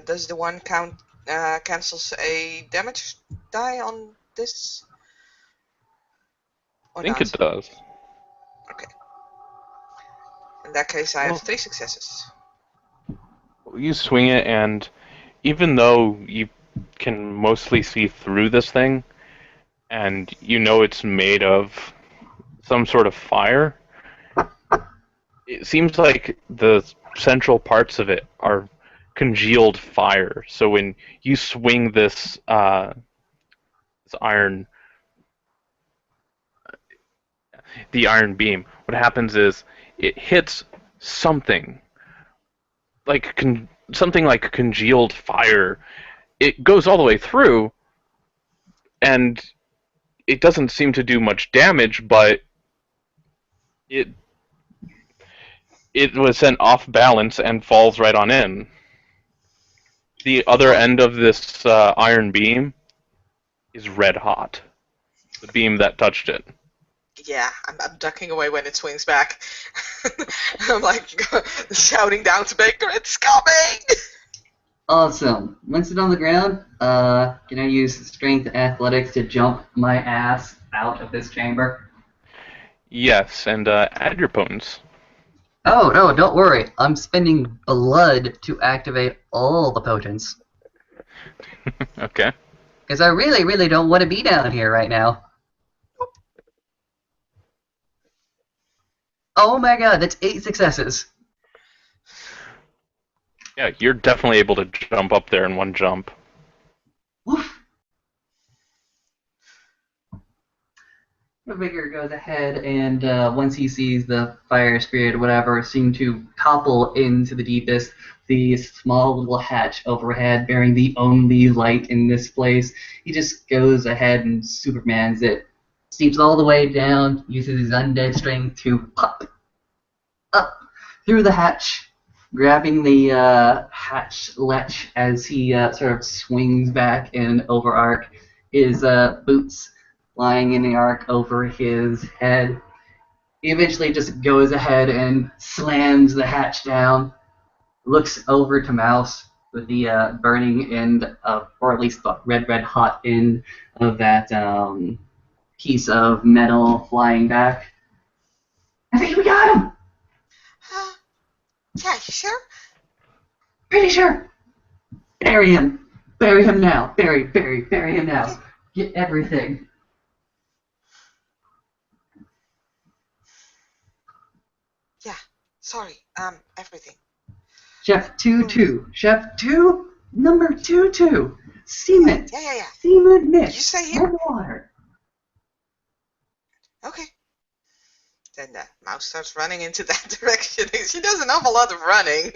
does the one cancels a damage die on this? I Or think it not? does. Okay. In that case, I have Well, 3 successes. you swing it, and even though you can mostly see through this thing, and you know it's made of some sort of fire, it seems like the central parts of it are congealed fire. So when you swing this the iron beam, what happens is it hits something something like congealed fire. It goes all the way through, and it doesn't seem to do much damage, but it it was sent off balance and falls right on in. The other Oh, end of this iron beam is red hot. The beam that touched it. yeah, I'm ducking away when it swings back. I'm like shouting down to Baker, it's coming! Awesome. Once it's on the ground, can I use strength athletics to jump my ass out of this chamber? Yes, and add your potence. Oh, no, don't worry. I'm spending blood to activate all the potents. Okay. Because I really, really don't want to be down here right now. Oh my god, that's 8 successes. Yeah, you're definitely able to jump up there in one jump. Woof. The Vigor goes ahead and once he sees the fire spirit or whatever seem to topple into the deepest, the small little hatch overhead bearing the only light in this place, he just goes ahead and Supermans it. Steeps all the way down, uses his undead strength to pop up through the hatch, grabbing the hatch latch as he sort of swings back and over arc his boots lying in the arc over his head. He eventually just goes ahead and slams the hatch down, looks over to Mouse with the burning end of, or at least the red hot end of that piece of metal flying back. I think we got him! Yeah, you sure? Pretty sure! Bury him! Bury him now! Bury him now! Get everything. Yeah, sorry, everything. Chef 2-2. Chef 2, number 2-2. Cement. Yeah. Cement You mix. stay here. And water. Okay. Then the mouse starts running into that direction. She does an awful lot of running.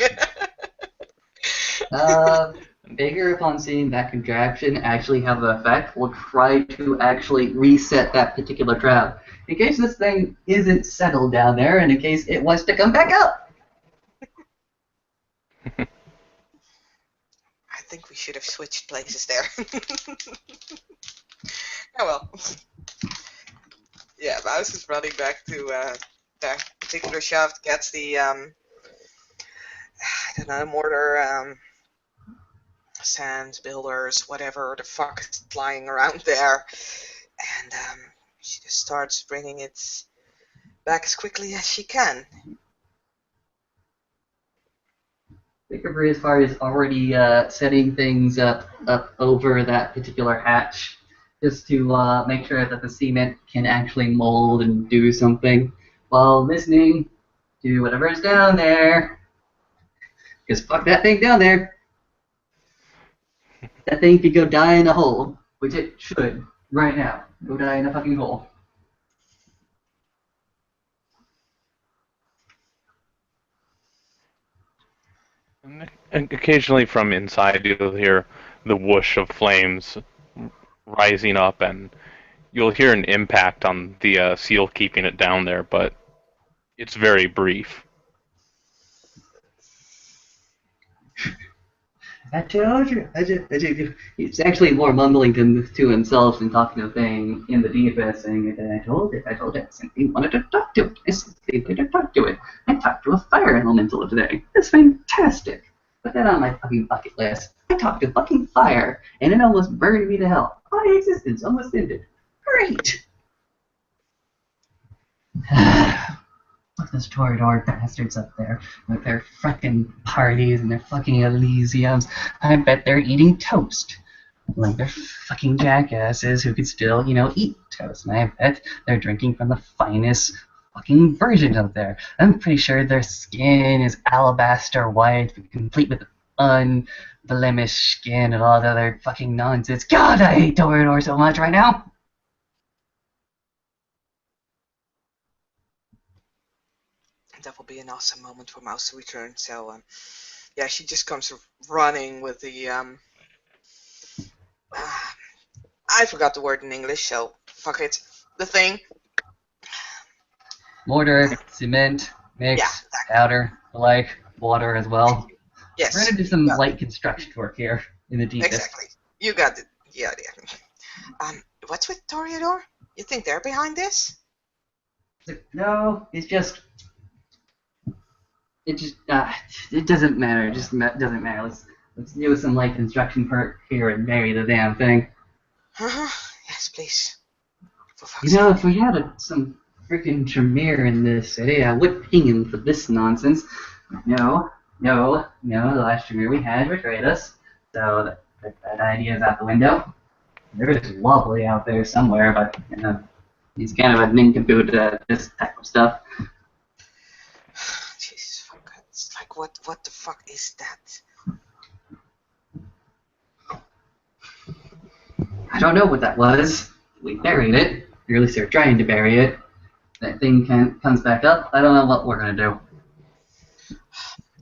Bigger, upon seeing that contraption actually have an effect, will try to actually reset that particular trap. In case this thing isn't settled down there, and in case it wants to come back up. I think we should have switched places there. Oh well. Yeah, Mouse is running back to that particular shaft, gets the I don't know, mortar, sands, builders, whatever the fuck is lying around there, and she just starts bringing it back as quickly as she can. Victor as far as already setting things up over that particular hatch, just to make sure that the cement can actually mold and do something, while listening to whatever's down there. Because fuck that thing down there. That thing could go die in a hole, which it should, right now. Go die in a fucking hole. And occasionally from inside you'll hear the whoosh of flames rising up, and you'll hear an impact on the seal keeping it down there, but it's very brief. I told you. It's actually more mumbling to himself than talking to the thing in the deepest, saying, I told it. I simply wanted to talk to it. I simply wanted to talk to it. I talked to a fire elemental today. It's fantastic. Put that on my fucking bucket list. I talked to fucking fire, and it almost burned me to hell. My existence almost ended. Great! Look, those Toreador bastards up there with their frickin' parties and their fucking Elysiums. I bet they're eating toast. Like they're fucking jackasses who could still, eat toast. And I bet they're drinking from the finest fucking version up there. I'm pretty sure their skin is alabaster white, complete with unblemished skin and all the other fucking nonsense. God, I hate Toreador so much right now! That will be an awesome moment for Mouse to return. So, yeah, she just comes running with the I forgot the word in English, so fuck it. The thing. Mortar, cement, mix, Yeah, powder, like water as well. Yes. We're gonna do some light construction work here in the deepest. Exactly. You got it. Yeah. What's with Toreador? You think they're behind this? No, it doesn't matter. It just doesn't matter. Let's do some light construction work here and bury the damn thing. Yes, please. For fuck's sake. If we had some freaking Tremere in this city, I would ping him for this nonsense. No. The last Tremere we had betrayed us, so that idea is out the window. There is Lovely out there somewhere, but he's kind of a nincompoop at this type of stuff. Jesus fuck. It's like what the fuck is that? I don't know what that was. We buried it. Or at least they're trying to bury it. That thing comes back up. I don't know what we're gonna do.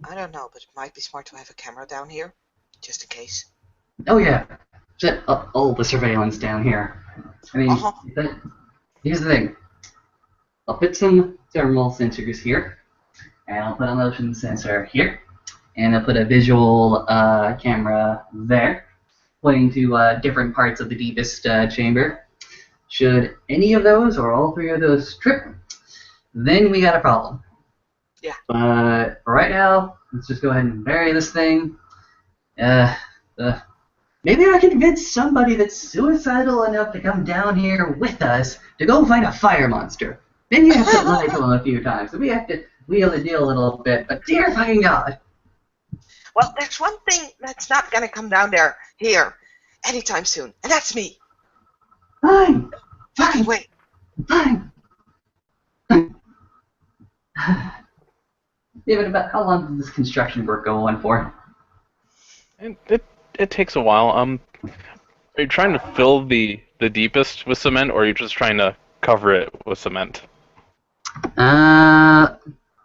I don't know, but it might be smart to have a camera down here, just in case. Oh yeah, set up all the surveillance down here. I mean, here's the thing. I'll put some thermal sensors here, and I'll put a motion sensor here, and I'll put a visual camera there, pointing to different parts of the deepest chamber. Should any of those or all three of those trip, then we got a problem. Yeah. But for right now, let's just go ahead and bury this thing. Maybe I can convince somebody that's suicidal enough to come down here with us to go find a fire monster. Then you have to lie to him a few times. So we have to wheel the deal a little bit. But dear fucking God. Well, there's one thing that's not gonna come down here anytime soon, and that's me. Fine. Fucking wait. Fine. David, about how long does this construction work go on for? It takes a while. Are you trying to fill the deepest with cement, or are you just trying to cover it with cement?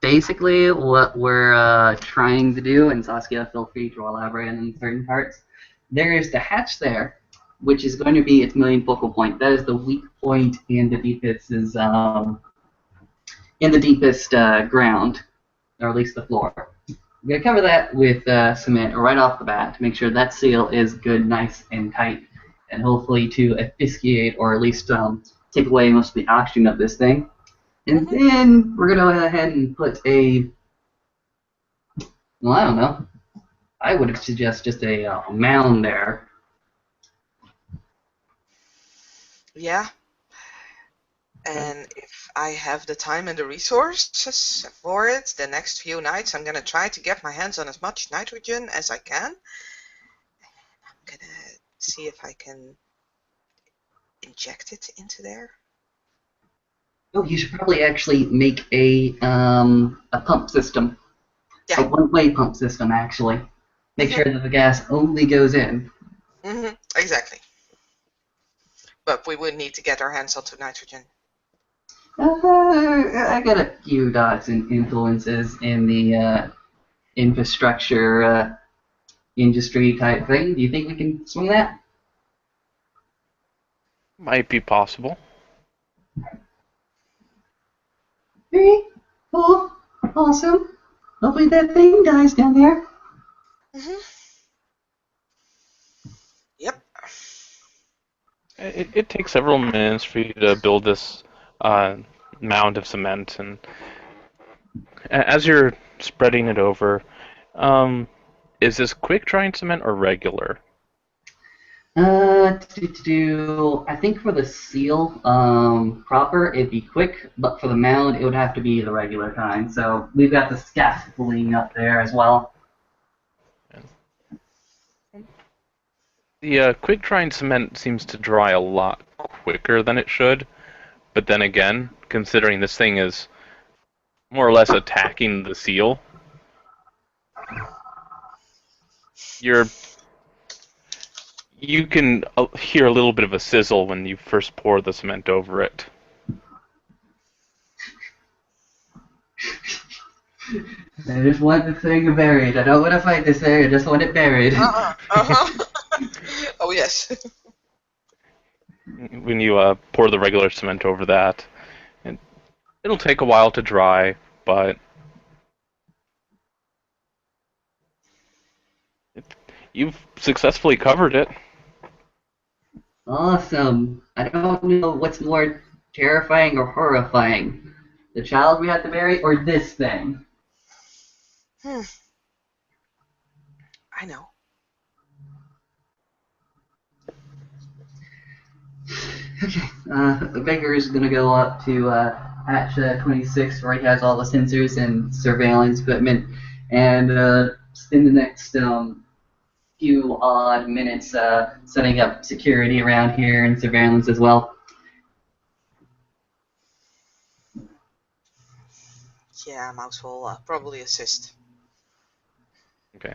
Basically, what we're trying to do, and Saskia, feel free to elaborate on certain parts. There is the hatch there, which is going to be its main focal point. That is the weak point in the deepest ground, or at least the floor. I'm going to cover that with cement right off the bat to make sure that seal is good, nice, and tight, and hopefully to asphyxiate or at least take away most of the oxygen of this thing. And then we're going to go ahead and put I don't know. I would suggest just a mound there. Yeah. And if I have the time and the resources for it, the next few nights I'm going to try to get my hands on as much nitrogen as I can. I'm going to see if I can inject it into there. Oh, you should probably actually make a pump system. Yeah. A one-way pump system, actually. Make sure that the gas only goes in. Exactly. But we would need to get our hands onto nitrogen. I got a few dots and influences in the infrastructure industry type thing. Do you think we can swing that? Might be possible. Very cool. Awesome. Hopefully that thing dies down there. It takes several minutes for you to build this uh, mound of cement, and as you're spreading it over, um, is this quick drying cement or regular? I think for the seal, proper, it'd be quick, but for the mound, it would have to be the regular kind. So we've got the scaffolding up there as well. The quick drying cement seems to dry a lot quicker than it should, but then again, considering this thing is more or less attacking the seal, you're you can hear a little bit of a sizzle when you first pour the cement over it. I just want the thing buried. I don't want to fight this thing. I just want it buried. Oh yes. When you pour the regular cement over that, and it'll take a while to dry, but you've successfully covered it. Awesome. I don't know what's more terrifying or horrifying. The child we have to bury or this thing? I know. Okay. The baker is going to go up to hatch 26 where he has all the sensors and surveillance equipment and spend the next few odd minutes setting up security around here and surveillance as well. Yeah, Mouse will probably assist. Okay.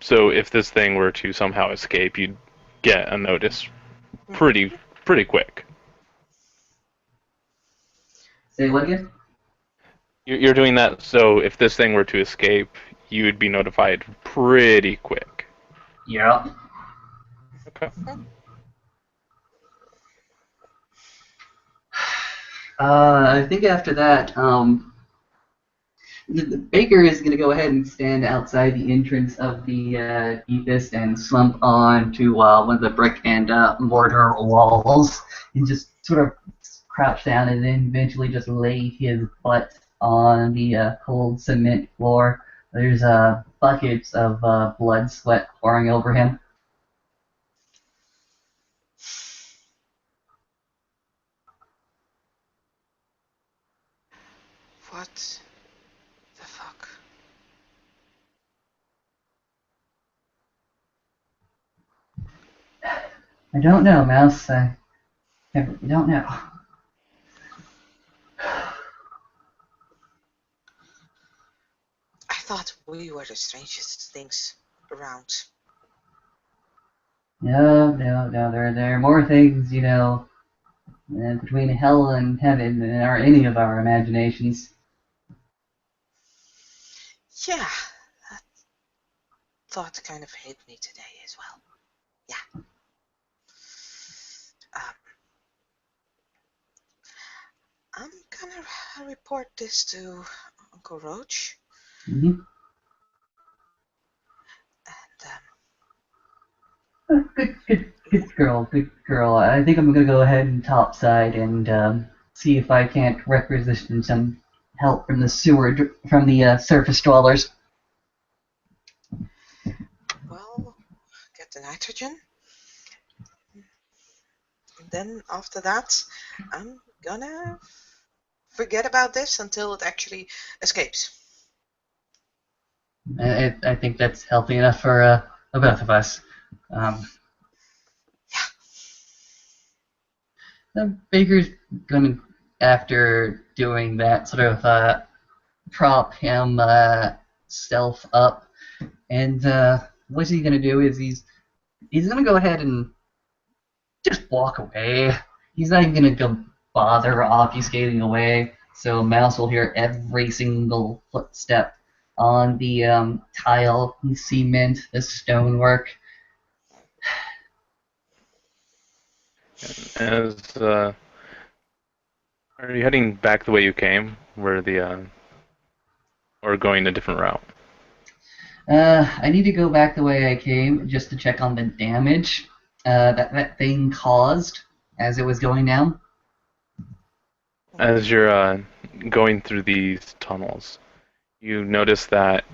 So if this thing were to somehow escape, you'd get a notice pretty quick. Say what again? You're doing that so if this thing were to escape, you would be notified pretty quick. Yeah. Okay. I think after that, the baker is going to go ahead and stand outside the entrance of the deepest and slump onto one of the brick and mortar walls and just sort of crouch down and then eventually just lay his butt on the cold cement floor. There's buckets of blood, sweat pouring over him. What the fuck? I don't know, Mouse. I don't know. I thought we were the strangest things around. No. There are more things, between hell and heaven than are any of our imaginations. Yeah, that thought kind of hit me today as well. Yeah. I'm gonna report this to Uncle Roach. Mm-hmm. And Good girl. I think I'm gonna go ahead and topside and see if I can't requisition some help from the surface dwellers. well, get the nitrogen. And then after that, I'm gonna forget about this until it actually escapes. I think that's healthy enough for both of us. The baker's gonna, after doing that, sort of prop him self up, and what's he gonna do is he's gonna go ahead and just walk away. He's not even gonna go bother obfuscating away. So Mouse will hear every single footstep on the tile, the cement, the stonework. As are you heading back the way you came, where or going a different route? I need to go back the way I came just to check on the damage. that thing caused as it was going down. As you're going through these tunnels, you notice that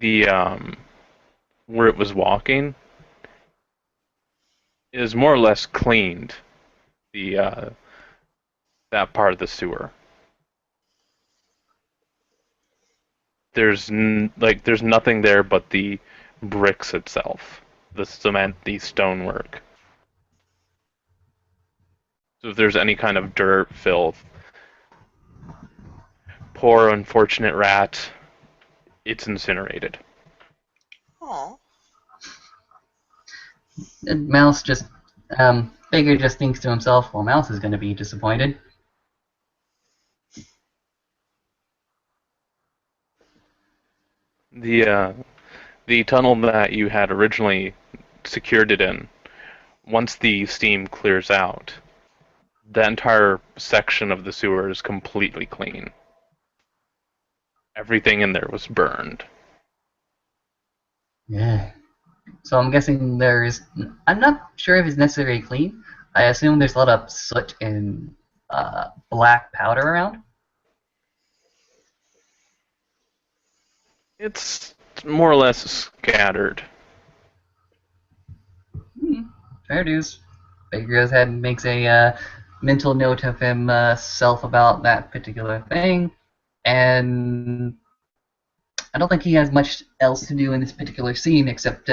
the where it was walking is more or less cleaned. The that part of the sewer. There's nothing there but the bricks itself, the cement, the stonework. So if there's any kind of dirt, filth, poor unfortunate rat, it's incinerated. Oh. And Mouse just, Figure just thinks to himself, well, Mouse is going to be disappointed. The tunnel that you had originally secured it in, once the steam clears out, the entire section of the sewer is completely clean. Everything in there was burned. Yeah. So I'm guessing I'm not sure if it's necessarily clean. I assume there's a lot of soot and black powder around. It's more or less scattered. Fair dues. Baker goes ahead and makes a mental note of himself about that particular thing, and I don't think he has much else to do in this particular scene except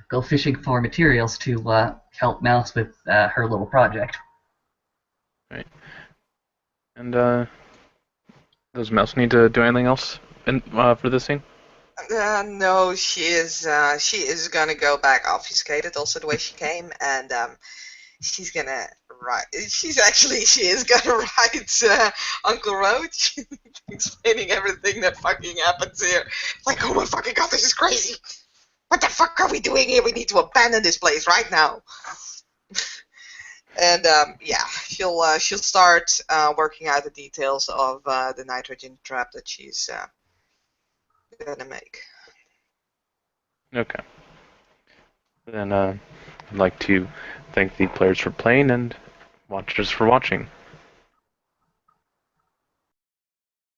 go fishing for materials to help Mouse with her little project. Right. And does Mouse need to do anything else for this scene? No, she is gonna go back obfuscated, also the way she came, and she's gonna write. She is gonna write Uncle Roach, explaining everything that fucking happens here. Like, oh my fucking god, this is crazy. What the fuck are we doing here? We need to abandon this place right now. And yeah, she'll start working out the details of the nitrogen trap that she's gonna make. Okay. Then I'd like to thank the players for playing and watchers for watching.